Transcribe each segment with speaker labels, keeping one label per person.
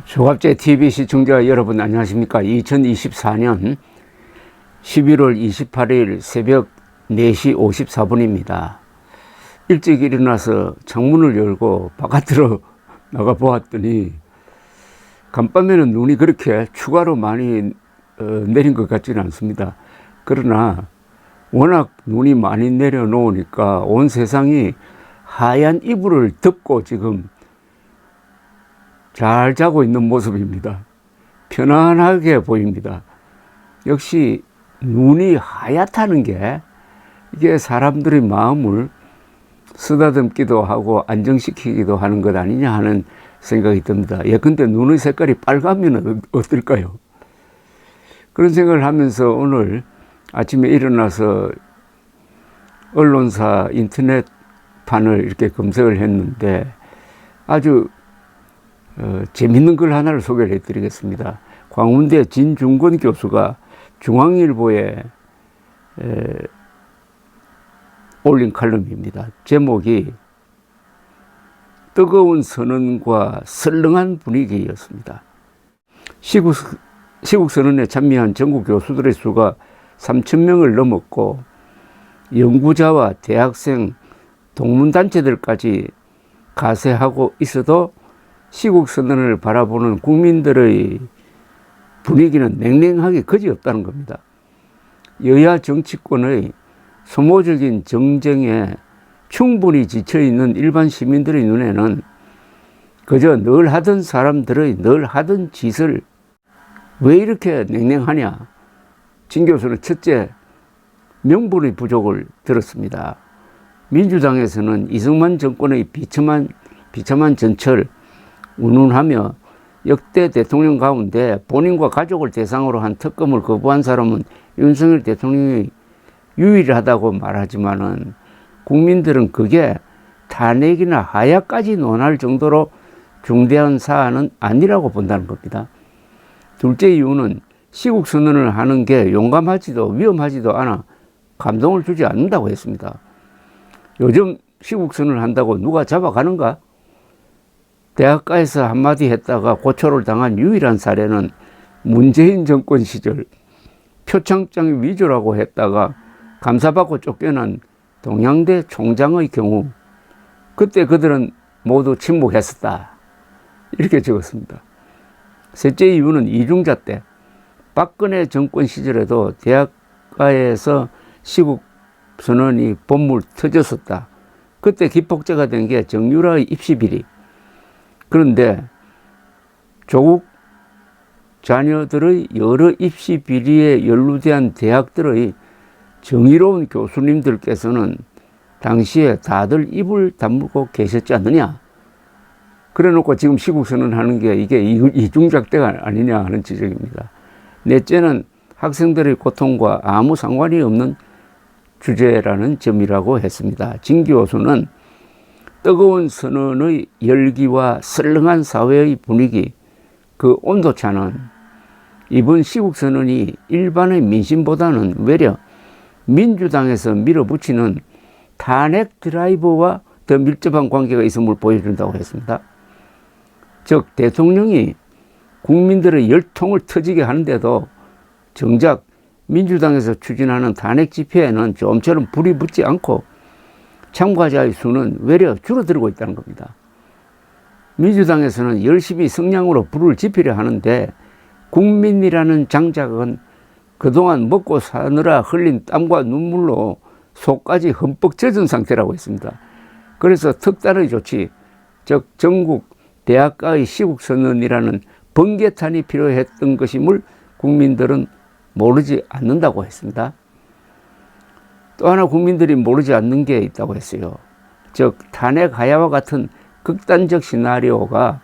Speaker 1: 조갑제 TV 시청자 여러분 안녕하십니까. 2024년 11월 28일 새벽 4시 54분입니다. 일찍 일어나서 창문을 열고 바깥으로 나가 보았더니 간밤에는 눈이 그렇게 추가로 많이 내린 것 같지는 않습니다. 그러나 워낙 눈이 많이 내려 놓으니까 온 세상이 하얀 이불을 덮고 지금 잘 자고 있는 모습입니다. 편안하게 보입니다. 역시 눈이 하얗다는 게 이게 사람들의 마음을 쓰다듬기도 하고 안정시키기도 하는 것 아니냐 하는 생각이 듭니다. 예컨대 눈의 색깔이 빨가면 어떨까요? 그런 생각을 하면서 오늘 아침에 일어나서 언론사 인터넷판을 이렇게 검색을 했는데 아주 재밌는 글 하나를 소개를 해드리겠습니다. 광운대 진중권 교수가 중앙일보에 올린 칼럼입니다. 제목이 뜨거운 선언과 설렁한 분위기였습니다. 시국선언에 참여한 전국 교수들의 수가 3,000명을 넘었고 연구자와 대학생, 동문단체들까지 가세하고 있어도 시국선언을 바라보는 국민들의 분위기는 냉랭하게 그지없다는 겁니다. 여야 정치권의 소모적인 정쟁에 충분히 지쳐있는 일반 시민들의 눈에는 그저 늘 하던 사람들의 늘 하던 짓을 왜 이렇게 냉랭하냐. 진 교수는 첫째, 명분의 부족을 들었습니다. 민주당에서는 이승만 정권의 비참한 전철 운운하며 역대 대통령 가운데 본인과 가족을 대상으로 한 특검을 거부한 사람은 윤석열 대통령이 유일하다고 말하지만은 국민들은 그게 탄핵이나 하야까지 논할 정도로 중대한 사안은 아니라고 본다는 겁니다. 둘째 이유는 시국선언을 하는 게 용감하지도 위험하지도 않아 감동을 주지 않는다고 했습니다. 요즘 시국선언을 한다고 누가 잡아가는가? 대학가에서 한마디 했다가 고초를 당한 유일한 사례는 문재인 정권 시절 표창장 위조라고 했다가 감사받고 쫓겨난 동양대 총장의 경우 그때 그들은 모두 침묵했었다. 이렇게 적었습니다. 셋째 이유는 이중자 때 박근혜 정권 시절에도 대학가에서 시국선언이 본물 터졌었다. 그때 기폭제가 된 게 정유라의 입시 비리. 그런데 조국 자녀들의 여러 입시 비리에 연루된 대학들의 정의로운 교수님들께서는 당시에 다들 입을 다물고 계셨지 않느냐. 그래 놓고 지금 시국선언 하는 게 이게 이중잣대가 아니냐 하는 지적입니다. 넷째는 학생들의 고통과 아무 상관이 없는 주제라는 점이라고 했습니다. 진 교수는 뜨거운 선언의 열기와 설렁한 사회의 분위기, 그 온도차는 이번 시국선언이 일반의 민심보다는 외려 민주당에서 밀어붙이는 탄핵 드라이브와 더 밀접한 관계가 있음을 보여준다고 했습니다. 즉 대통령이 국민들의 열통을 터지게 하는데도 정작 민주당에서 추진하는 탄핵 집회에는 좀처럼 불이 붙지 않고 참가자의 수는 외려 줄어들고 있다는 겁니다. 민주당에서는 열심히 성냥으로 불을 지피려 하는데 국민이라는 장작은 그동안 먹고 사느라 흘린 땀과 눈물로 속까지 흠뻑 젖은 상태라고 했습니다. 그래서 특단의 조치, 즉 전국 대학가의 시국선언이라는 번개탄이 필요했던 것임을 국민들은 모르지 않는다고 했습니다. 또 하나 국민들이 모르지 않는 게 있다고 했어요. 즉 탄핵 하야와 같은 극단적 시나리오가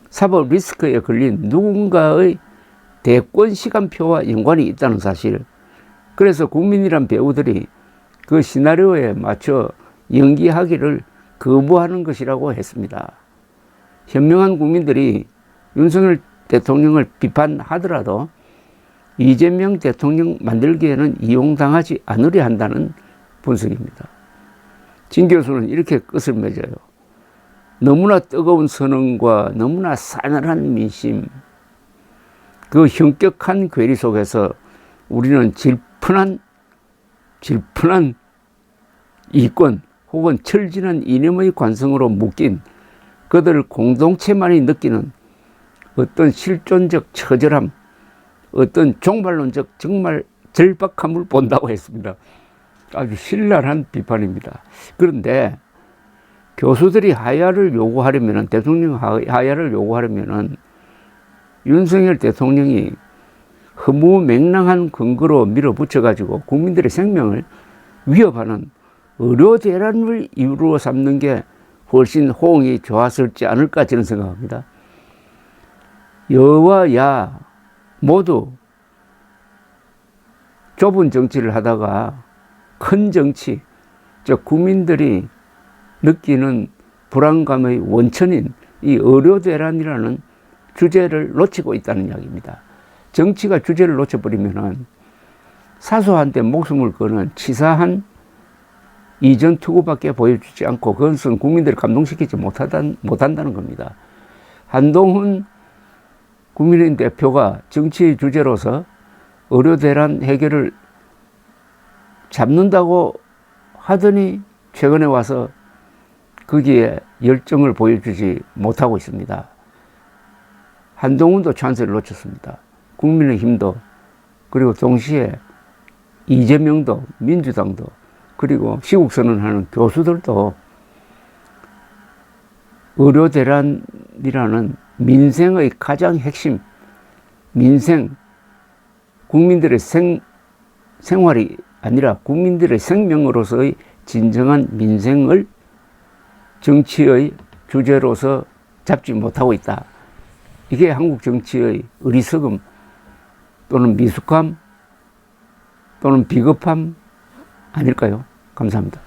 Speaker 1: 사법 리스크에 걸린 누군가의 대권 시간표와 연관이 있다는 사실. 그래서 국민이란 배우들이 그 시나리오에 맞춰 연기하기를 거부하는 것이라고 했습니다. 현명한 국민들이 윤석열 대통령을 비판하더라도 이재명 대통령 만들기에는 이용당하지 않으려 한다는 분석입니다. 진 교수는 이렇게 끝을 맺어요. 너무나 뜨거운 선언과 너무나 싸늘한 민심, 그 현격한 괴리 속에서 우리는 질펀한 이권 혹은 철진한 이념의 관성으로 묶인 그들 공동체만이 느끼는 어떤 실존적 처절함, 어떤 종말론적 정말 절박함을 본다고 했습니다. 아주 신랄한 비판입니다. 그런데 교수들이 하야를 요구하려면, 대통령 하야를 요구하려면 윤석열 대통령이 허무맹랑한 근거로 밀어붙여가지고 국민들의 생명을 위협하는 의료대란을 이유로 삼는 게 훨씬 호응이 좋았을지 않을까 저는 생각합니다. 여와 야 모두 좁은 정치를 하다가 큰 정치, 즉 국민들이 느끼는 불안감의 원천인 이 의료대란이라는 주제를 놓치고 있다는 이야기입니다. 정치가 주제를 놓쳐버리면 사소한 데 목숨을 거는 치사한 이전 투구밖에 보여주지 않고 그것은 국민들을 감동시키지 못한다는 겁니다. 한동훈 국민의힘 대표가 정치의 주제로서 의료대란 해결을 잡는다고 하더니 최근에 와서 거기에 열정을 보여주지 못하고 있습니다. 한동훈도 찬스를 놓쳤습니다. 국민의힘도, 그리고 동시에 이재명도, 민주당도, 그리고 시국선언하는 교수들도 의료대란이라는 민생의 가장 핵심, 민생, 국민들의 생활이 아니라 국민들의 생명으로서의 진정한 민생을 정치의 주제로서 잡지 못하고 있다. 이게 한국 정치의 어리석음 또는 미숙함 또는 비겁함 아닐까요? 감사합니다.